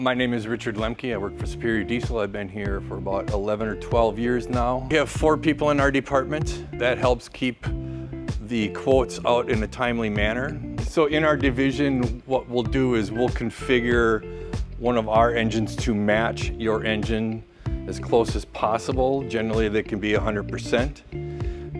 My name is Richard Lemke. I work for Superior Diesel. I've been here for about 11 or 12 years now. We have 4 people in our department. That helps keep the quotes out in a timely manner. So in our division, what we'll do is we'll configure one of our engines to match your engine as close as possible. Generally, they can be 100%.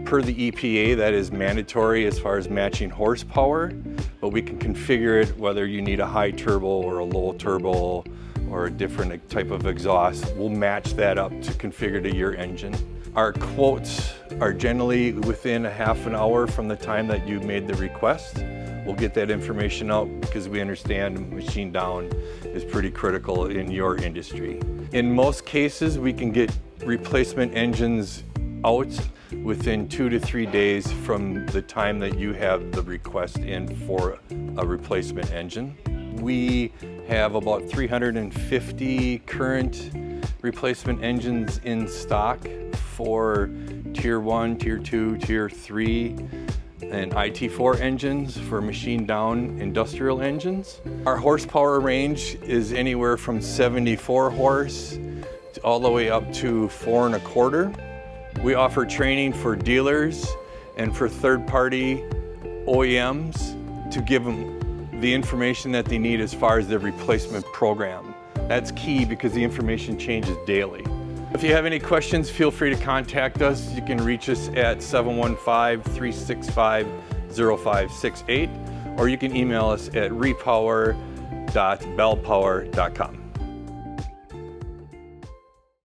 Per the EPA, that is mandatory as far as matching horsepower, but we can configure it whether you need a high turbo or a low turbo or a different type of exhaust. We'll match that up to configure to your engine. Our quotes are generally within a half an hour from the time that you made the request. We'll get that information out because we understand machine down is pretty critical in your industry. In most cases, we can get replacement engines out within 2 to 3 days from the time that you have the request in for a replacement engine. We have about 350 current replacement engines in stock for Tier 1, Tier 2, Tier 3, and IT4 engines for machine down industrial engines. Our horsepower range is anywhere from 74 horse all the way up to 4 1/4. We offer training for dealers and for third-party OEMs to give them the information that they need as far as their replacement program. That's key because the information changes daily. If you have any questions, feel free to contact us. You can reach us at 715-365-0568, or you can email us at repower.bellpower.com.